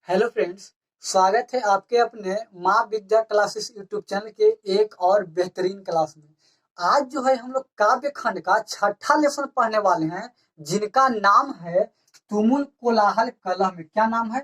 Hello friends. स्वागत है आपके अपने माँ विद्या क्लासेस यूट्यूब चैनल के एक और बेहतरीन क्लास में। आज जो है हम लोग काव्य खंड का छठा लेसन पढ़ने वाले हैं, जिनका नाम है तुमुल कोलाहल कलह में। क्या नाम है?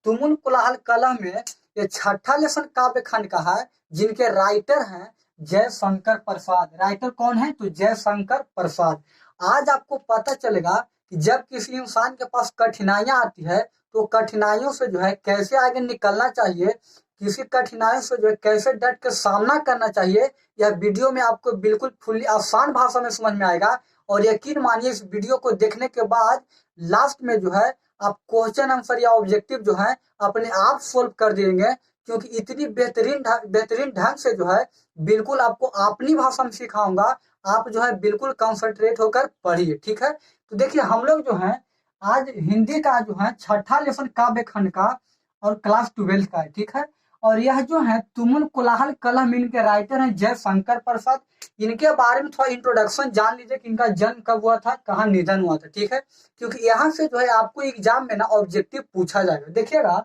तुमुल कोलाहल कलह में। ये छठा लेसन काव्य खंड का है, जिनके राइटर हैं जयशंकर प्रसाद। राइटर कौन है? तो जयशंकर प्रसाद। आज आपको पता चलेगा कि जब किसी इंसान के पास कठिनाइयां आती है तो कठिनाइयों से जो है कैसे आगे निकलना चाहिए, किसी कठिनाइयों से जो है कैसे डट के सामना करना चाहिए, यह वीडियो में आपको बिल्कुल फुल्ली आसान भाषा में समझ में आएगा। और यकीन मानिए, इस वीडियो को देखने के बाद लास्ट में जो है आप क्वेश्चन आंसर या ऑब्जेक्टिव जो है अपने आप सोल्व कर देंगे, क्योंकि इतनी बेहतरीन ढंग से जो है बिल्कुल आपको अपनी भाषा में सिखाऊंगा। आप जो है बिल्कुल कंसंट्रेट होकर पढ़िए, ठीक है? तो देखिए, हम लोग जो है आज हिंदी का जो है छठा लेसन काव्य खंड का और क्लास 12 का है, ठीक है? और यह जो है तुमुल कोलाहल कलह में इनके राइटर हैं जयशंकर प्रसाद। इनके बारे में थोड़ा इंट्रोडक्शन जान लीजिए कि इनका जन्म कब हुआ था, कहाँ निधन हुआ था, ठीक है? क्योंकि यहाँ से जो है आपको एग्जाम में ना ऑब्जेक्टिव पूछा जाएगा। देखिएगा,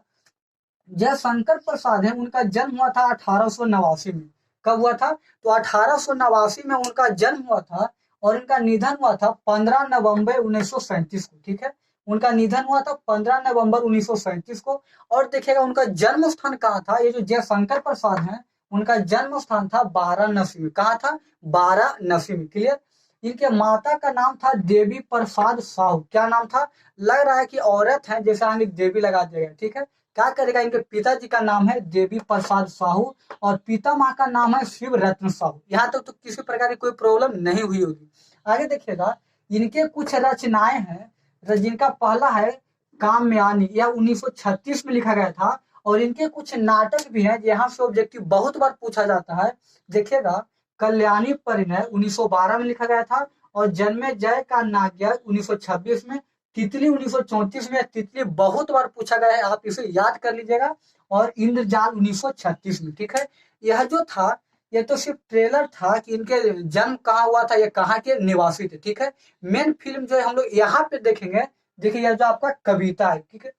जयशंकर प्रसाद है, उनका जन्म हुआ था 1889 में। कब हुआ था? तो 1889 में उनका जन्म हुआ था और इनका निधन हुआ था 15 नवंबर 1937 को, ठीक है? उनका निधन हुआ था 15 नवंबर 1937 को। और देखिएगा, उनका जन्म स्थान कहाँ था? ये जो जयशंकर प्रसाद हैं, उनका जन्म स्थान था वाराणसी में। कहाँ था? वाराणसी में। क्लियर? इनके माता का नाम था देवी प्रसाद साहू। क्या नाम था? लग रहा है कि औरत है, जैसे आगे देवी लगा दिया गया, ठीक है? क्या करेगा? इनके पिताजी का नाम है देवी प्रसाद साहू और पिता माँ का नाम है शिव रत्न साहू। यहाँ तक तो किसी प्रकार की कोई प्रॉब्लम नहीं हुई होगी। आगे देखिएगा, इनके कुछ रचनाएं हैं, जिनका पहला है कामयानी, यह 1936 में लिखा गया था। और इनके कुछ नाटक भी हैं, यहाँ से ऑब्जेक्टिव बहुत बार पूछा जाता है। देखिएगा, कल्याणी परिणय 1912 में लिखा गया था और जन्मे जय का नाग्य 1926 में। तितली 1934 में। तितली बहुत बार पूछा गया है, आप इसे याद कर लीजिएगा। और इंद्रजाल 1936 में, ठीक है? यह जो था, ये तो सिर्फ ट्रेलर था कि इनके जन्म कहाँ हुआ था, ये कहाँ के निवासी थे, ठीक है? मेन फिल्म जो है हम लोग यहाँ पे देखेंगे। देखिए, यह जो आपका कविता है, ठीक है,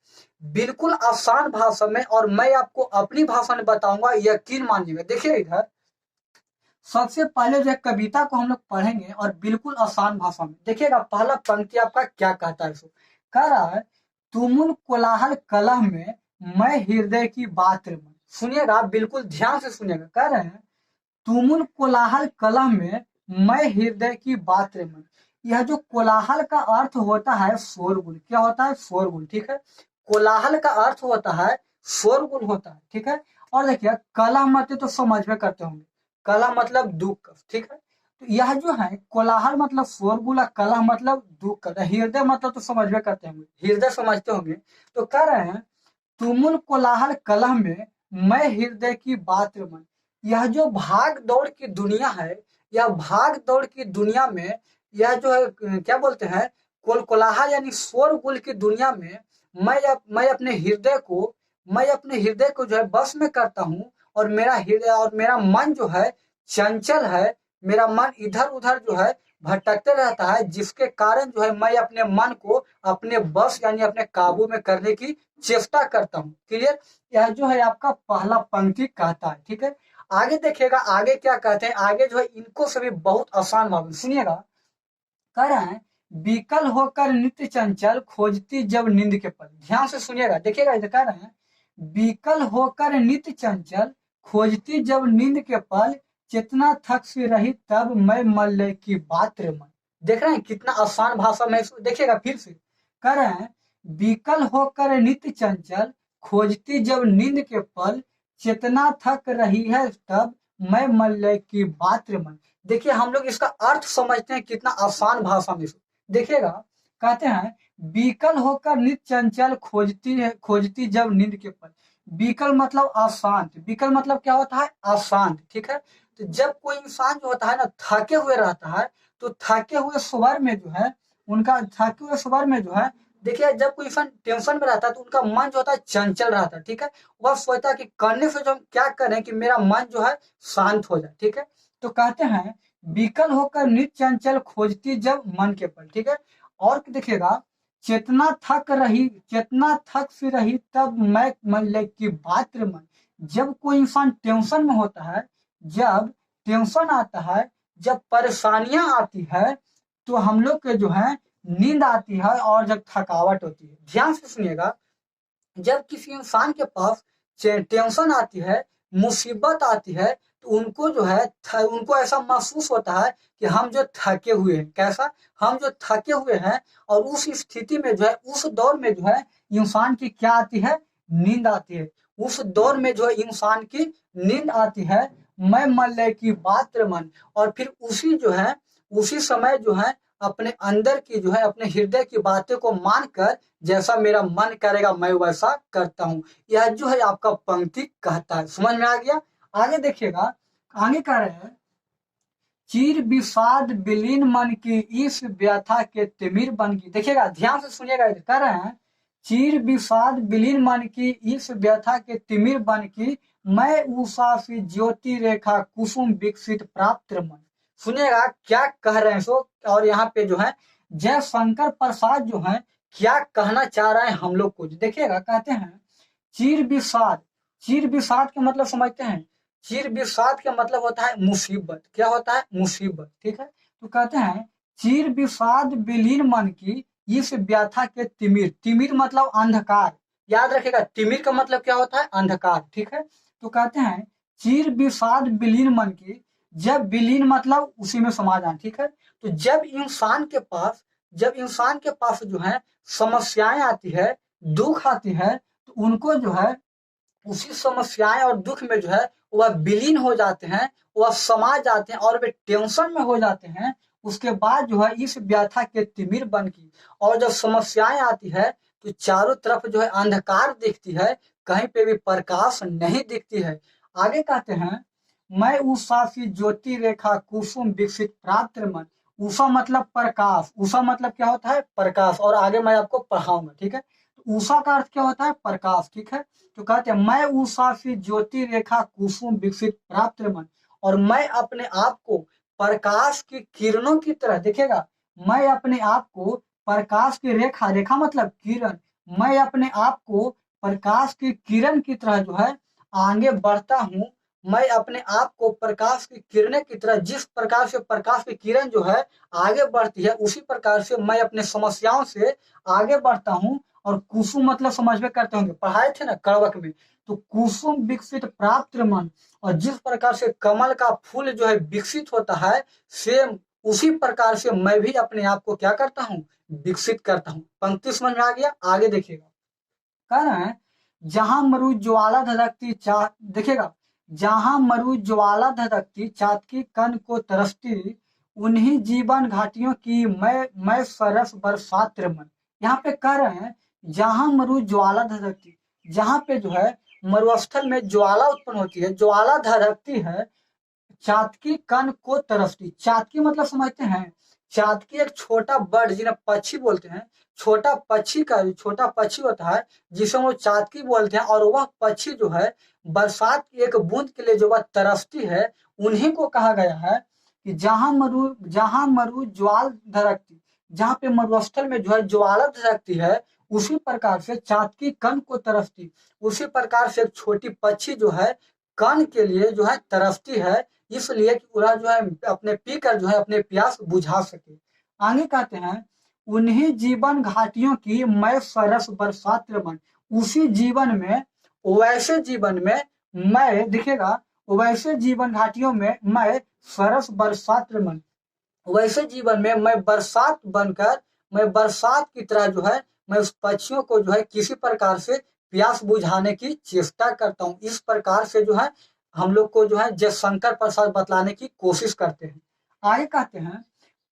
बिल्कुल आसान भाषा में, और मैं आपको अपनी भाषा में बताऊंगा, यकीन मानिएगा। देखिए, इधर सबसे पहले जो है कविता को हम लोग पढ़ेंगे और बिल्कुल आसान भाषा में। देखिएगा, पहला पंक्ति आपका क्या कहता है। इसको कह रहा है, तुमुल कोलाहल कलह में मैं हृदय की बात रे मन। सुनिएगा, बिल्कुल ध्यान से सुनिएगा। कह रहे हैं, तुमुल कोलाहल कलह में मैं हृदय की बात रे मन। यह जो कोलाहल का अर्थ होता है शोरगुल। क्या होता है? शोरगुल, ठीक है? कोलाहल का अर्थ होता है शोरगुल होता है, ठीक है? और देखिए, कलह मतलब तो समझ में करते होंगे, कलह मतलब दुख, ठीक है? तो यह जो है कोलाहल मतलब शोरगुल और कलह मतलब दुख। हृदय मतलब तो समझ में करते होंगे, हृदय समझते होंगे। तो कह रहे हैं, तुमुल कोलाहल कलह में मैं हृदय की बात रे मन। यह जो भाग दौड़ की दुनिया है, यह भाग दौड़ की दुनिया में, यह जो है क्या बोलते हैं, कोलाहल यानी शोरगुल की दुनिया में मैं अपने हृदय को जो है बस में करता हूँ। और मेरा हृदय और मेरा मन जो है चंचल है। मेरा मन इधर उधर जो है भटकते रहता है, जिसके कारण जो है मैं अपने मन को अपने बस यानी अपने काबू में करने की चेष्टा करता हूँ। क्लियर? यह जो है आपका पहला पंक्ति कहता है, ठीक है? आगे देखिएगा, आगे क्या कहते हैं। आगे जो है इनको सभी बहुत आसान भाव में सुनिएगा। कह रहे हैं, विकल होकर नित्य चंचल खोजती जब नींद के पल। ध्यान से सुनिएगा, देखिएगा, इधर कह रहे हैं, विकल होकर नित्य चंचल खोजती जब नींद के पल, चेतना थक सी रही तब मैं मल्ले की बात रे मन। देख रहे हैं कितना आसान भाषा में। देखिएगा फिर से, कह रहे हैं, विकल होकर नित्य चंचल खोजती जब नींद के पल, चेतना थक रही है तब मैं मल्ले की बात रे मन। देखिए, हम लोग इसका अर्थ समझते हैं कितना आसान भाषा में। देखिएगा, कहते हैं, बीकल होकर नित्य चंचल खोजती जब नींद के पल। बीकल मतलब अशांत। बीकल मतलब क्या होता है? अशांत, ठीक है? तो जब कोई इंसान जो होता है ना थके हुए रहता है, तो थके हुए स्वर में जो है उनका थके हुए स्वर में जो है, देखिए, जब कोई इंसान टेंशन में रहता है तो उनका मन जो होता है चंचल रहता है, ठीक है? वह सोचता है कि करने से जो हम क्या करें कि मेरा मन जो है शांत हो जाए, ठीक है? तो कहते हैं, विकल होकर नित्य चंचल खोजती जब मन के पल, ठीक है? और देखिएगा, चेतना थक सी रही तब मैं मल्ले की बात रे मन। जब कोई इंसान टेंशन में होता है, जब टेंशन आता है, जब परेशानियां आती है, तो हम लोग के जो है नींद आती है और जब थकावट होती है। ध्यान से सुनिएगा, जब किसी इंसान के पास टेंशन आती है, मुसीबत आती है, तो उनको जो है उनको ऐसा महसूस होता है कि हम जो थके हुए हैं। कैसा? हम जो थके हुए हैं, और उस स्थिति में जो है, उस दौर में जो है इंसान की क्या आती है? नींद आती है। उस दौर में जो है इंसान की नींद आती है। मैं मल्ले की बात रे मन। और फिर उसी समय जो है अपने अंदर की जो है, अपने हृदय की बातें को मानकर जैसा मेरा मन करेगा मैं वैसा करता हूँ। यह जो है आपका पंक्ति कहता है। समझ में आ गया? आगे देखिएगा, आगे कह रहे हैं, चीर विषाद विलीन मन की इस व्यथा के तिमिर बन की। देखिएगा, ध्यान से सुनिएगा, इधर कह रहे हैं, चीर विषाद विलीन मन की इस व्यथा के तिमिर बन की, मैं उषा सी ज्योति रेखा कुसुम विकसित प्राप्त मन। सुनिएगा क्या कह रहे हैं सो। और यहाँ पे जो है जयशंकर प्रसाद जो है क्या कहना चाह रहे हैं हम लोग को, देखिएगा, कहते हैं, चीर विषाद। चीर विषाद का मतलब समझते हैं? चीर विषाद का मतलब होता है मुसीबत। क्या होता है? मुसीबत। ठीक है, तो कहते हैं, चीर विषाद विलीन मन की इस व्यथा के तिमिर। तिमिर मतलब अंधकार। याद रखेगा, तिमिर का मतलब क्या होता है? अंधकार। ठीक है, तो कहते हैं, चीर विषाद विलीन मन की। जब विलीन मतलब उसी में समा जाना। ठीक है, तो जब इंसान के पास जो है समस्याएं आती है, दुख आती है, तो उनको जो है उसी समस्याएं और दुख में जो है वह विलीन हो जाते हैं, वह समा जाते हैं और वे टेंशन में हो जाते हैं। उसके बाद जो है इस व्यथा के तिमिर बन की, और जब समस्याएं आती है तो चारों तरफ जो है अंधकार दिखती है, कहीं पे भी प्रकाश नहीं दिखती है। आगे कहते हैं, मैं उषा सी ज्योति रेखा कुसुम विकसित प्राप्त मन। उषा मतलब प्रकाश। उषा मतलब क्या होता है? प्रकाश। और आगे मैं आपको पढ़ाऊंगा। ठीक है, तो उषा का अर्थ क्या होता है? प्रकाश। ठीक है, तो कहते हैं, मैं उषा सी ज्योति रेखा कुसुम विकसित प्राप्त मन। और मैं अपने आप को प्रकाश की किरणों की तरह, देखिएगा, मैं अपने आप को प्रकाश की रेखा, रेखा मतलब किरण, मैं अपने आप को प्रकाश की किरण की तरह जो है आगे बढ़ता हूँ। मैं अपने आप को प्रकाश की किरणें की तरह, जिस प्रकार से प्रकाश की किरण जो है आगे बढ़ती है, उसी प्रकार से मैं अपने समस्याओं से आगे बढ़ता हूँ। और कुसुम मतलब समझ में करते होंगे, पढ़ाए थे ना कड़वक में, तो कुसुम विकसित प्राप्त मन। और जिस प्रकार से कमल का फूल जो है विकसित होता है, सेम उसी प्रकार से मैं भी अपने आप को क्या करता हूँ? विकसित करता हूँ। पंक्ति समझ में आ गया? आगे देखिएगा, कह रहे हैं, जहां मरु ज्वाला धधकती चा, देखिएगा, जहां मरु ज्वाला धधकती चातकी कन को तरसती, उन्हीं जीवन घाटियों की मैं सरस बरसात मन। यहाँ पे कह रहे हैं, जहां मरु ज्वाला धधकती, जहां पे जो है मरुस्थल में ज्वाला उत्पन्न होती है, ज्वाला धधकती है, चातकी कन को तरसती। चातकी मतलब समझते हैं? चातकी एक छोटा बर्ड, जिन्हें पक्षी बोलते हैं, छोटा पक्षी होता है जिसे वो चातकी बोलते हैं। और वह पक्षी जो है बरसात की एक बूंद के लिए जो वह तरसती है, उन्हीं को कहा गया है कि जहां मरु ज्वाल धड़कती, जहां पे मरुस्थल में जो है ज्वाला धड़कती है, उसी प्रकार से चातकी कन को तरसती, उसी प्रकार से एक छोटी पक्षी जो है कन के लिए जो है तरसती है, इसलिए कि वह जो है अपने पीकर जो है अपने प्यास बुझा सके। आगे कहते हैं, उन्हीं जीवन घाटियों की मैं सरस बरसात मन। उसी जीवन में, वैसे जीवन में मैं, दिखेगा, वैसे जीवन घाटियों में मैं सरस बरसात मन, वैसे जीवन में मैं बरसात बनकर, मैं बरसात की तरह जो है मैं उस पक्षियों को जो है किसी प्रकार से प्यास बुझाने की चेष्टा करता हूँ। इस प्रकार से जो है हम लोग को जो है जयशंकर प्रसाद बतलाने की कोशिश करते हैं। आगे कहते हैं,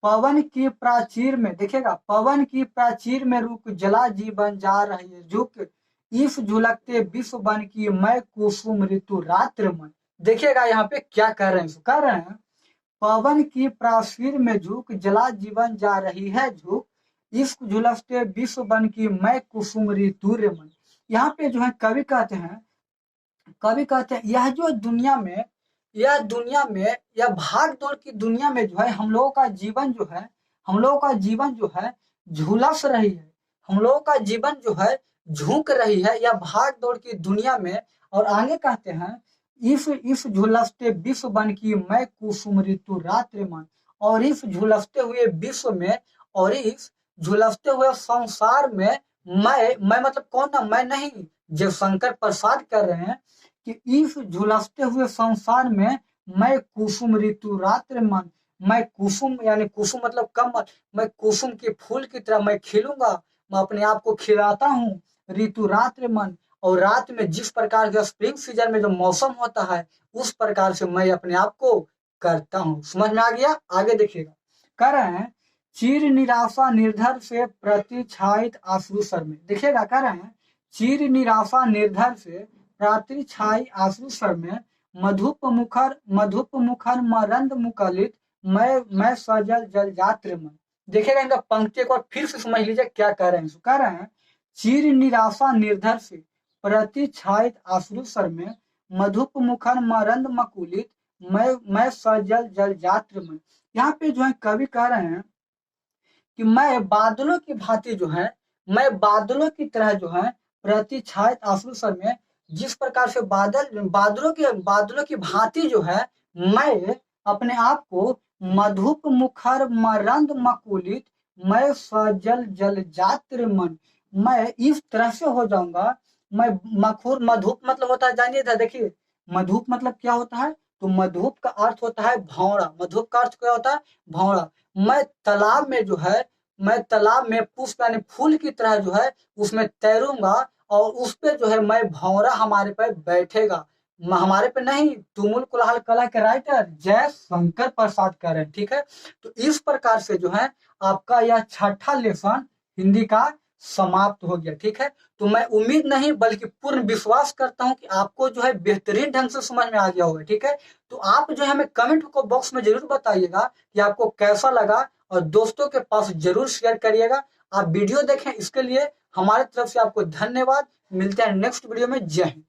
पवन की प्राचीर में, देखेगा, पवन की प्राचीर में रुक जला जीवन जा रही है झुक, इस झुलकते विश्व बन की मैं कुसुम ऋतु रात्र मन। देखिएगा यहाँ पे क्या कह रहे हैं? कह रहे हैं, पवन की प्राचीर में झुक जला जीवन जा रही है झुक, इश्क झुलसते विश्व बन की मैं कुसुम ऋतु मन। यहाँ पे जो है कवि कहते हैं, यह भाग दौड़ की दुनिया में जो है हम लोगों का जीवन जो है झुलस रही है, हम लोगों का जीवन जो है झुक रही है या भाग दौड़ की दुनिया में। और आगे कहते हैं, इस झुलसते विश्व बन की मैं कुसुम ऋतु रात्रि मन। और इस झुलसते हुए विश्व में और इस झुलसते हुए संसार में मैं मतलब कौन ना, मैं नहीं, जो शंकर प्रसाद कर रहे हैं कि इस झुलसते हुए संसार में मैं कुसुम ऋतु रात्रि मन। मैं कुसुम यानी कुसुम मतलब कमल, मैं कुसुम के फूल की तरह मैं खिलूंगा, मैं अपने आप को खिलाता हूँ। ऋतु रात्रि मन, और रात में जिस प्रकार के स्प्रिंग सीजन में जो मौसम होता है उस प्रकार से मैं अपने आप को करता हूँ। समझ में आ गया? आगे देखिएगा, कह रहे हैं चिर निराशा निर्धर से प्रतिछायित आंसू सर में। देखिएगा, कह रहे हैं चिर निराशा निर्धर से प्रतिछायी आंसू सर में मधुप मुखर मरंद मुकलित मैं सजल जल जात्र मन। देखिएगा, इनका पंक्ति को फिर से समझ लीजिए क्या कह रहे हैं। कह रहे हैं चिर निराशा निर्धर से प्रतिछायित आंसू सर में मधुप मुखर मरंद मकुलित मैं सजल जल जात्र मन। यहाँ पे जो है कवि कह रहे हैं कि मैं बादलों की भांति जो है, मैं बादलों की तरह जो है प्रतिछायित आंसू सर में, जिस प्रकार से बादलों की भांति जो है मैं अपने आप को मधुप मुखर मरंद मकुलित मैं सजल जल जात्र मन, मैं इस तरह से हो जाऊंगा। मैं मखुर, मधुप मतलब होता है, जानिए था, देखिए मधुप मतलब क्या होता है, तो मधुप का अर्थ होता है भौरा। मधुप का अर्थ क्या होता है? भौरा। मैं तालाब में जो है, मैं तालाब में पुष्प यानी फूल की तरह जो है उसमें तैरूंगा, और उस पे जो है मैं भौरा हमारे पे बैठेगा, हमारे पे नहीं। तुमुल कुलाहल कला के राइटर जय शंकर प्रसाद कर रहे हैं, ठीक है। तो इस प्रकार से जो है आपका यह छठा लेसन हिंदी का समाप्त हो गया, ठीक है। तो मैं उम्मीद नहीं बल्कि पूर्ण विश्वास करता हूं कि आपको जो है बेहतरीन ढंग से समझ में आ गया होगा, ठीक है। तो आप जो है हमें कमेंट को बॉक्स में जरूर बताइएगा कि आपको कैसा लगा, और दोस्तों के पास जरूर शेयर करिएगा। आप वीडियो देखें, इसके लिए हमारे तरफ से आपको धन्यवाद। मिलते हैं नेक्स्ट वीडियो में। जय हिंद।